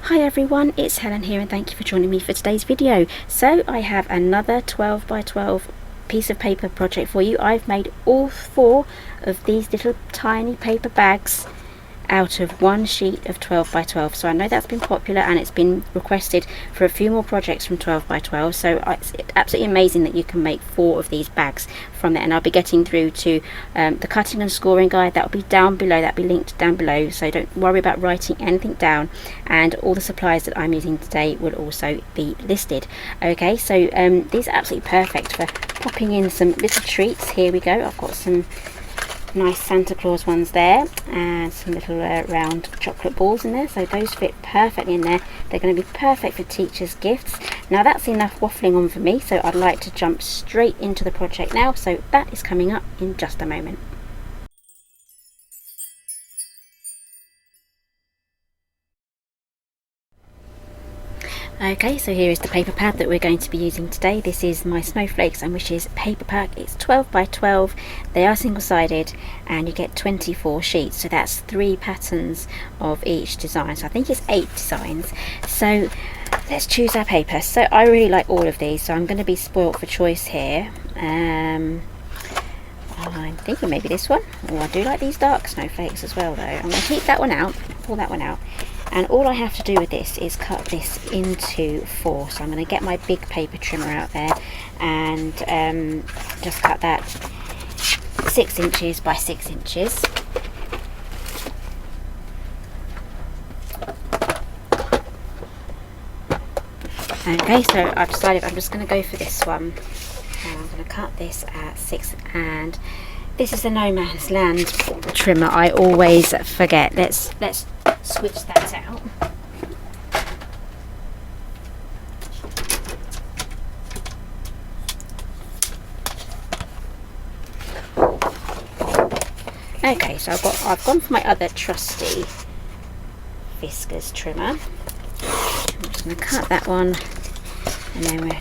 Hi everyone, it's Helen here and thank you for joining me for today's video. So I have another 12 by 12 piece of paper project for you. I've made all 4 of these little tiny paper bags out of one sheet of 12 by 12. So I know that's been popular and it's been requested for a few more projects from 12 by 12. So it's absolutely amazing that you can make 4 of these bags from there, and I'll be getting through to the cutting and scoring guide. That will be down below, that'll be linked down below, so don't worry about writing anything down, and all the supplies that I'm using today will also be listed. Okay, so these are absolutely perfect for popping in some little treats. Here we go, I've got some nice Santa Claus ones there and some little round chocolate balls in there, so those fit perfectly in there. They're going to be perfect for teachers' gifts. Now that's enough waffling on for me, so I'd like to jump straight into the project now, so that is coming up in just a moment. Okay, so here is the paper pad that we're going to be using today. This is my Snowflakes and Wishes paper pack. It's 12 by 12. They are single-sided and you get 24 sheets, so that's 3 patterns of each design. So I think it's 8 designs. So let's choose our paper. So I really like all of these, so I'm going to be spoilt for choice here. I'm thinking maybe this one. Oh, I do like these dark snowflakes as well though. I'm going to keep that one out, pull that one out. And all I have to do with this is cut this into 4. So I'm going to get my big paper trimmer out there and just cut that 6 inches by 6 inches. Okay, so I've decided I'm just going to go for this one. And I'm going to cut this at 6, and this is the No Man's Land trimmer. I always forget. Let's switch that out. Okay, so I've gone for my other trusty Fiskars trimmer. I'm just going to cut that one, and then we'll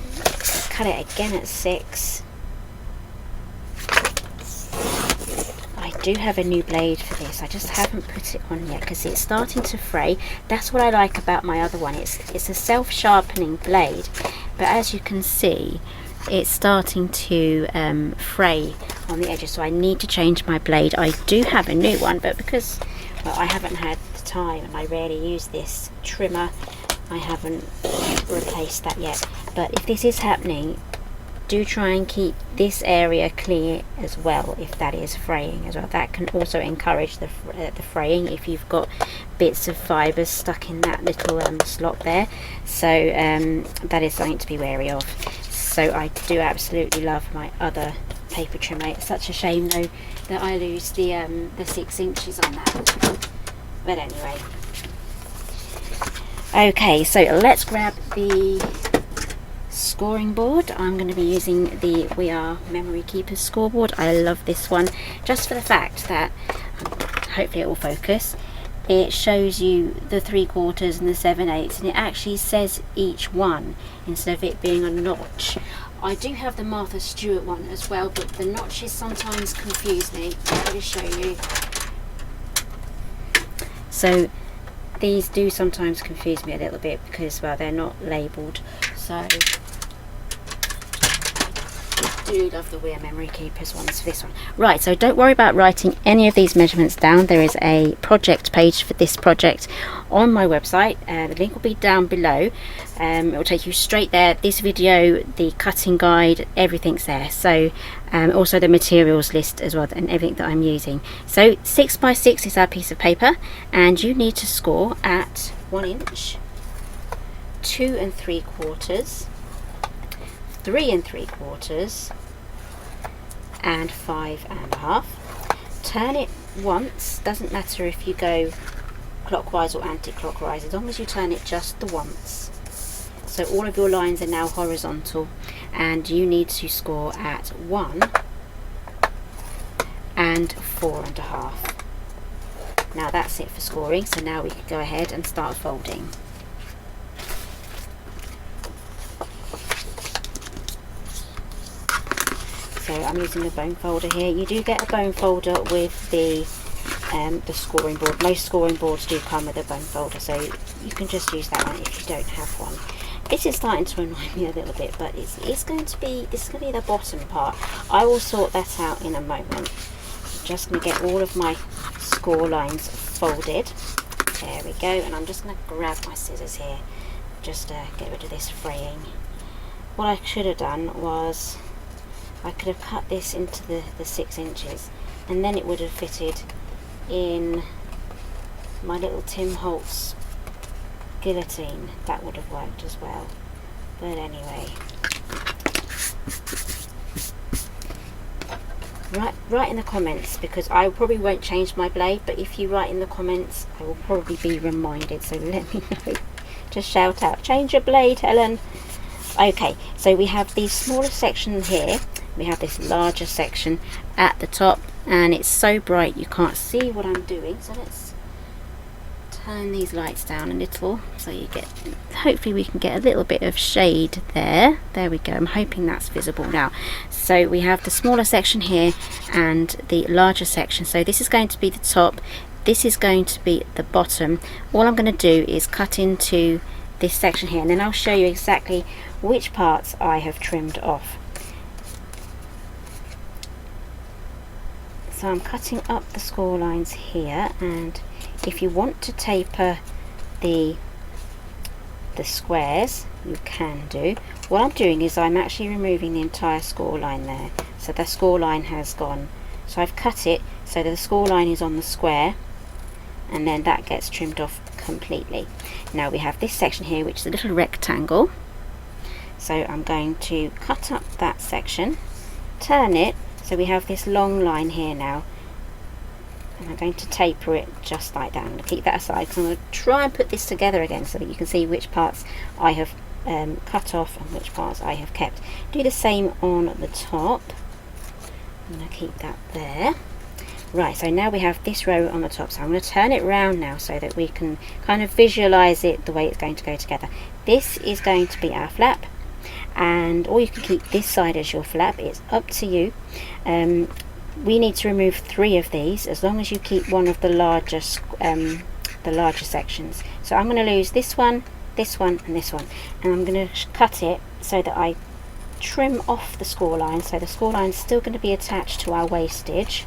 cut it again at 6. I do have a new blade for this, I just haven't put it on yet because it's starting to fray. That's what I like about my other one, it's a self-sharpening blade, but as you can see it's starting to fray on the edges, so I need to change my blade. I do have a new one, but because, well, I haven't had the time and I rarely use this trimmer, I haven't replaced that yet. But if this is happening, do try and keep this area clear as well if that is fraying as well. That can also encourage the fraying if you've got bits of fibres stuck in that little slot there. So that is something to be wary of. So I do absolutely love my other paper trimmer. It's such a shame though that I lose the 6 inches on that. But anyway. Okay, so let's grab the scoring board. I'm going to be using the We Are Memory Keepers scoreboard. I love this one just for the fact that, hopefully it will focus, it shows you the 3/4 and the 7/8, and it actually says each one instead of it being a notch. I do have the Martha Stewart one as well, but the notches sometimes confuse me. Let me show you. So these do sometimes confuse me a little bit because, well, they're not labelled. So I do love the We Are Memory Keepers ones for this one. Right, so don't worry about writing any of these measurements down. There is a project page for this project on my website. The link will be down below. It will take you straight there. This video, the cutting guide, everything's there. So also the materials list as well, and everything that I'm using. So 6 by 6 is our piece of paper, and you need to score at 1 inch, 2 3/4, 3 3/4, and 5 1/2. Turn it once, doesn't matter if you go clockwise or anti-clockwise, as long as you turn it just the once. So all of your lines are now horizontal, and you need to score at 1 and 4 1/2. Now that's it for scoring, so now we can go ahead and start folding. So I'm using a bone folder here. You do get a bone folder with the the scoring board. Most scoring boards do come with a bone folder, so you can just use that one if you don't have one. This is starting to annoy me a little bit, but this is going to be the bottom part. I will sort that out in a moment. I'm just going to get all of my score lines folded. There we go, and I'm just going to grab my scissors here, just get rid of this fraying. What I should have done was I could have cut this into the 6 inches, and then it would have fitted in my little Tim Holtz guillotine. That would have worked as well, but anyway. Write in the comments, because I probably won't change my blade, but if you write in the comments I will probably be reminded, so let me know. Just shout out, change your blade, Helen. Okay, so we have the smaller section here, we have this larger section at the top, and it's so bright you can't see what I'm doing, so let's turn these lights down a little so you get, hopefully we can get a little bit of shade there. There we go, I'm hoping that's visible now. So we have the smaller section here and the larger section. So this is going to be the top, this is going to be the bottom. All I'm going to do is cut into this section here, and then I'll show you exactly which parts I have trimmed off. So I'm cutting up the score lines here, and if you want to taper the squares, you can do. What I'm doing is I'm actually removing the entire score line there, so the score line has gone. So I've cut it so that the score line is on the square, and then that gets trimmed off completely. Now we have this section here, which is a little rectangle, so I'm going to cut up that section, turn it, so we have this long line here now, and I'm going to taper it just like that. I'm going to keep that aside because I'm going to try and put this together again so that you can see which parts I have cut off and which parts I have kept. Do the same on the top. I'm going to keep that there. Right, so now we have this row on the top, so I'm going to turn it round now so that we can kind of visualize it the way it's going to go together. This is going to be our flap, and or you can keep this side as your flap, it's up to you. We need to remove 3 of these, as long as you keep one of the larger sections. So I'm going to lose this one, and this one, and I'm going to cut it so that I trim off the score line, so the score line is still going to be attached to our wastage,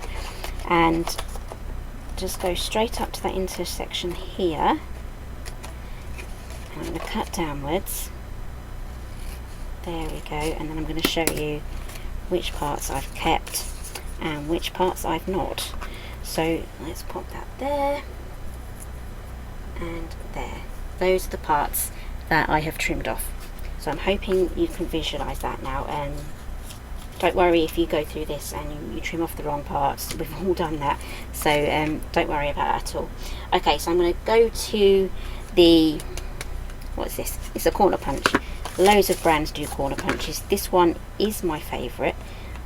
and just go straight up to that intersection here. And I'm going to cut downwards. There we go, and then I'm going to show you which parts I've kept and which parts I've not. So let's pop that there and there. Those are the parts that I have trimmed off. So I'm hoping you can visualize that now, and don't worry if you go through this and you trim off the wrong parts. We've all done that, so don't worry about that at all. Okay, so I'm going to go to the, what's this? It's a corner punch. Loads of brands do corner punches. This one is my favourite.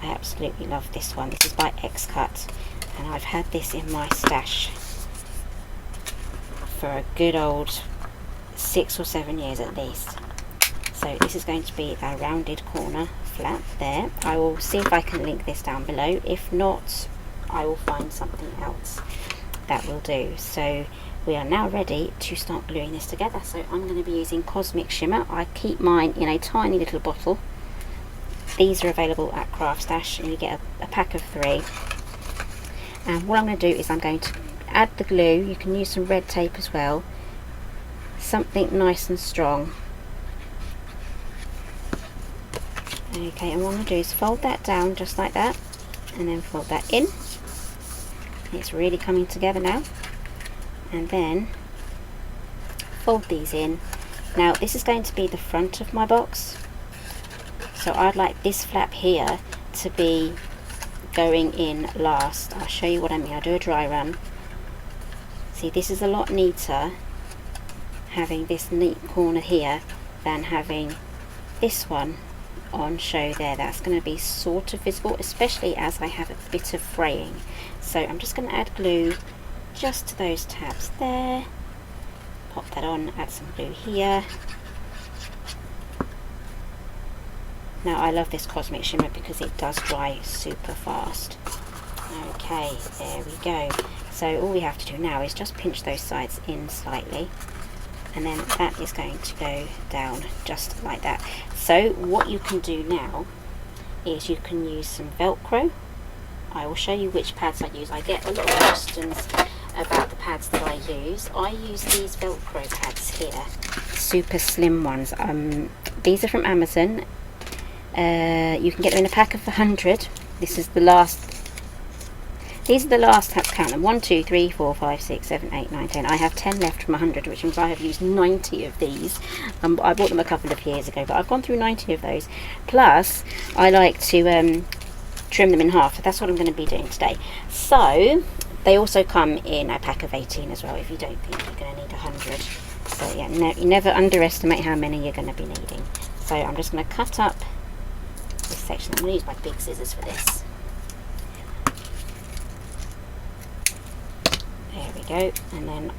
I absolutely love this one. This is by Xcut, and I've had this in my stash for a good old 6 or 7 years at least. So this is going to be a rounded corner flap there. I will see if I can link this down below. If not, I will find something else that will do. So we are now ready to start gluing this together. So I'm going to be using Cosmic Shimmer. I keep mine in a tiny little bottle. These are available at Craft Stash, and you get a pack of 3. And what I'm going to do is I'm going to add the glue. You can use some red tape as well, something nice and strong. Okay, and what I'm going to do is fold that down just like that, and then fold that in. It's really coming together now. And then fold these in. Now this is going to be the front of my box, so I'd like this flap here to be going in last. I'll show you what I mean. I'll do a dry run. See, this is a lot neater having this neat corner here than having this one on show there. That's going to be sort of visible, especially as I have a bit of fraying. So I'm just going to add glue just to those tabs there, pop that on, add some glue here. Now I love this Cosmic Shimmer because it does dry super fast. Okay, there we go. So all we have to do now is just pinch those sides in slightly, and then that is going to go down just like that. So what you can do now is you can use some Velcro. I will show you which pads I use. I get a lot of questions about the pads that I use. I use these Velcro pads here, super slim ones. These are from Amazon. You can get them in a pack of 100. This is the last. These are the last, let's count them, 1, 2, 3, 4, 5, 6, 7, 8, 9, 10. I have 10 left from 100, which means I have used 90 of these. I bought them a couple of years ago, but I've gone through 90 of those. Plus, I like to trim them in half, so that's what I'm going to be doing today. So, they also come in a pack of 18 as well, if you don't think you're going to need 100. So yeah, you never underestimate how many you're going to be needing. So I'm just going to cut up this section. I'm going to use my big scissors for this. There we go, and then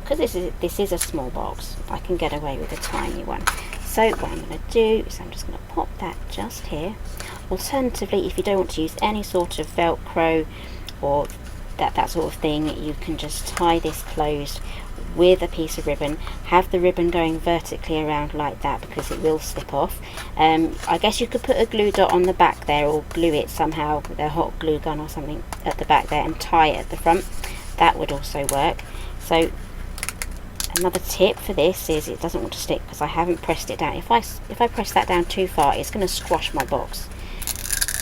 because this is a small box, I can get away with a tiny one. So what I'm going to do is I'm just going to pop that just here. Alternatively, if you don't want to use any sort of Velcro or that sort of thing, you can just tie this closed with a piece of ribbon. Have the ribbon going vertically around like that, because it will slip off. I guess you could put a glue dot on the back there, or glue it somehow with a hot glue gun or something at the back there and tie it at the front. That would also work. So another tip for this is it doesn't want to stick because I haven't pressed it down. If I press that down too far, it's going to squash my box.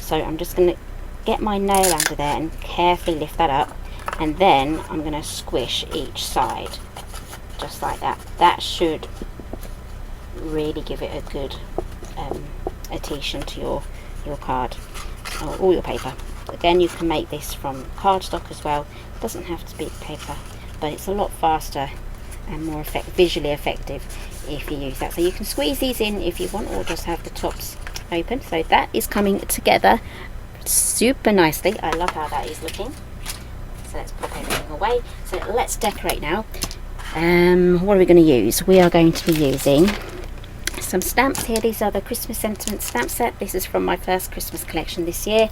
So I'm just going to get my nail under there and carefully lift that up, and then I'm going to squish each side just like that. That should really give it a good adhesion to your card or all your paper. Again, you can make this from cardstock as well. It doesn't have to be paper, but it's a lot faster and more visually effective if you use that. So you can squeeze these in if you want, or just have the tops open. So that is coming together super nicely. I love how that is looking. So let's put everything away. So let's decorate now. What are we going to use? We are going to be using some stamps here. These are the Christmas sentiment stamp set. This is from my first Christmas collection this year.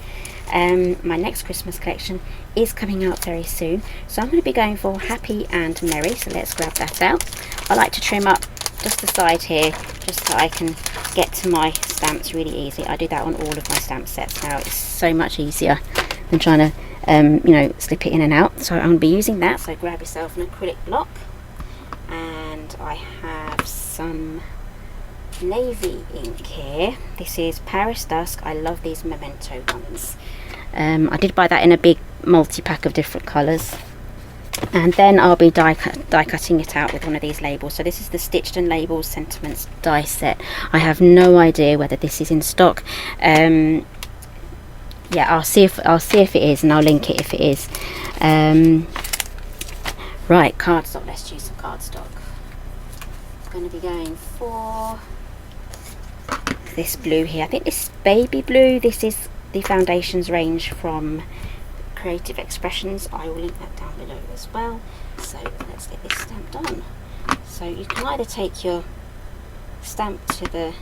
My next Christmas collection is coming out very soon, so I'm going to be going for Happy and Merry. So let's grab that out. I like to trim up just the side here, just so I can get to my stamps really easy. I do that on all of my stamp sets now. It's so much easier than trying to slip it in and out. So I'm going to be using that. So grab yourself an acrylic block, and I have some navy ink here. This is Paris Dusk. I love these Memento ones. I did buy that in a big multi-pack of different colours, and then I'll be die cutting it out with one of these labels. So this is the Stitched and Labels Sentiments die set. I have no idea whether this is in stock. Yeah, I'll see if it is, and I'll link it if it is. Right, cardstock. Let's use some cardstock. I'm going to be going for this blue here. I think this is baby blue. This is the foundations range from Creative Expressions. I will link that down below as well. So let's get this stamped on. So you can either take your stamp to the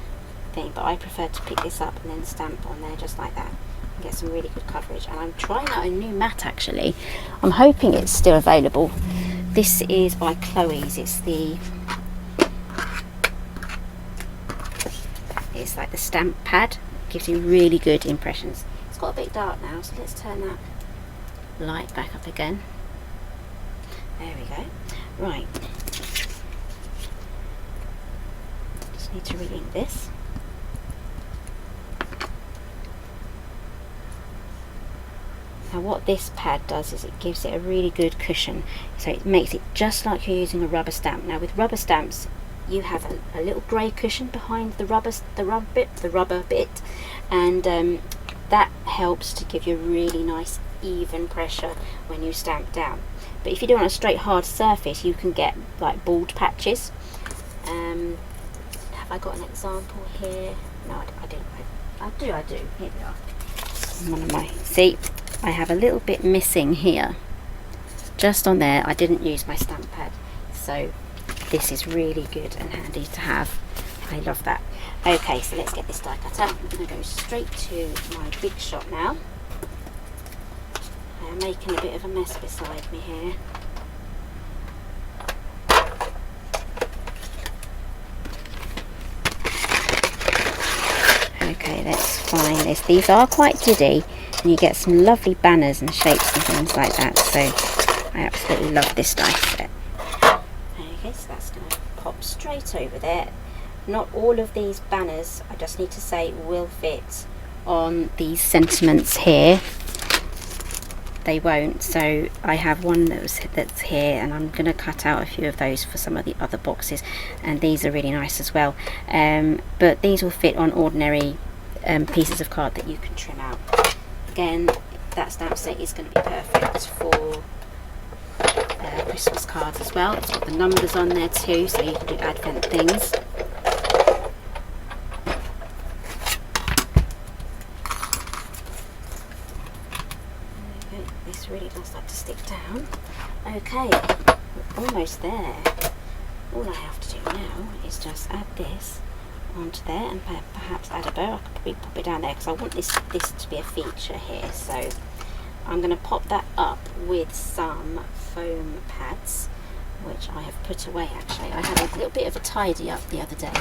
thing, but I prefer to pick this up and then stamp on there just like that and get some really good coverage. And I'm trying out a new mat actually. I'm hoping it's still available. This is by Chloe's. It's like the stamp pad. Gives you really good impressions. It's got a bit dark now, so let's turn that light back up again. There we go. Right. Just need to re-ink this. Now what this pad does is it gives it a really good cushion. So it makes it just like you're using a rubber stamp. Now with rubber stamps, you have a little grey cushion behind the rubber bit, and that helps to give you a really nice even pressure when you stamp down. But if you do it on a straight hard surface, you can get like bald patches. Have I got an example here? No, I don't. I do. Here we are. One of my, see, I have a little bit missing here, just on there. I didn't use my stamp pad, so this is really good and handy to have. I love that. Okay, so let's get this die cut out. I'm going to go straight to my big shot now. I'm making a bit of a mess beside me here. Okay, let's find this. These are quite diddy, and you get some lovely banners and shapes and things like that, so I absolutely love this dice set. Okay, so that's going to pop straight over there. Not all of these banners, I just need to say, will fit on these sentiments here. They won't, so I have one that's here, and I'm going to cut out a few of those for some of the other boxes, and these are really nice as well, but these will fit on ordinary pieces of card that you can trim out. Again, that stamp set is going to be perfect for Christmas cards as well. It's got the numbers on there too, so you can do advent things. This really does like to stick down. Okay, we're almost there. All I have to do now is just add this onto there, and perhaps add a bow. I could probably pop it down there because I want this to be a feature here. So I'm going to pop that up with some foam pads, which I have put away actually. I had a little bit of a tidy up the other day,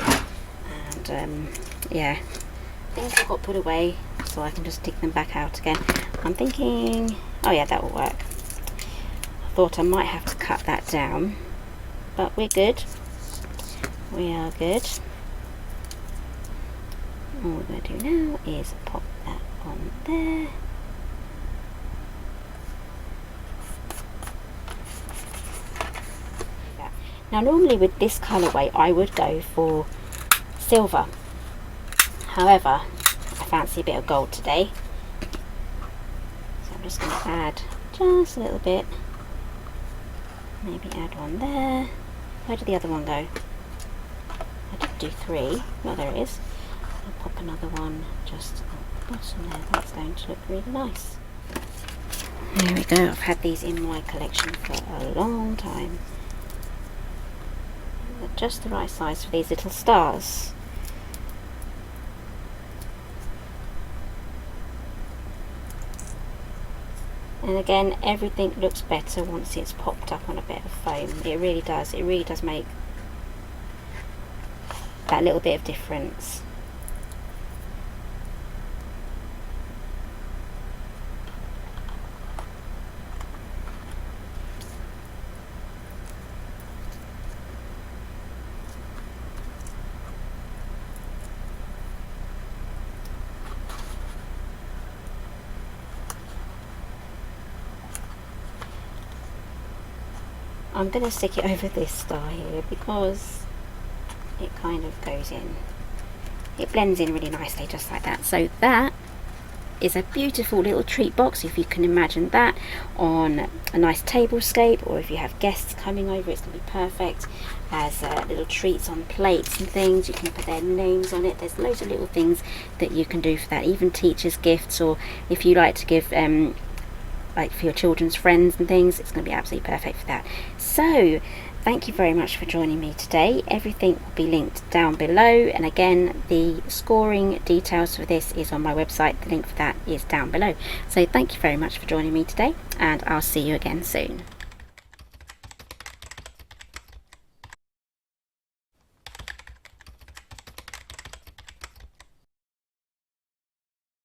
and yeah, things got put away, so I can just dig them back out again. I'm thinking, oh yeah, that will work. I thought I might have to cut that down, but we're good. We are good. All we're going to do now is pop that on there. Now normally with this colourway I would go for silver. However, I fancy a bit of gold today. So I'm just going to add just a little bit. Maybe add one there. Where did the other one go? I did do 3. No, there it is. I'll pop another one just at the bottom there. That's going to look really nice. There we go. I've had these in my collection for a long time. They're just the right size for these little stars. And again, everything looks better once it's popped up on a bit of foam. It really does. It really does make that little bit of difference. I'm going to stick it over this star here because it kind of goes in. It blends in really nicely just like that. So that is a beautiful little treat box, if you can imagine that on a nice tablescape, or if you have guests coming over, it's going to be perfect as little treats on plates and things. You can put their names on it. There's loads of little things that you can do for that, even teachers' gifts, or if you like to give like for your children's friends and things, it's going to be absolutely perfect for that. So thank you very much for joining me today. Everything will be linked down below, and again the scoring details for this is on my website. The link for that is down below. So thank you very much for joining me today, and I'll see you again soon.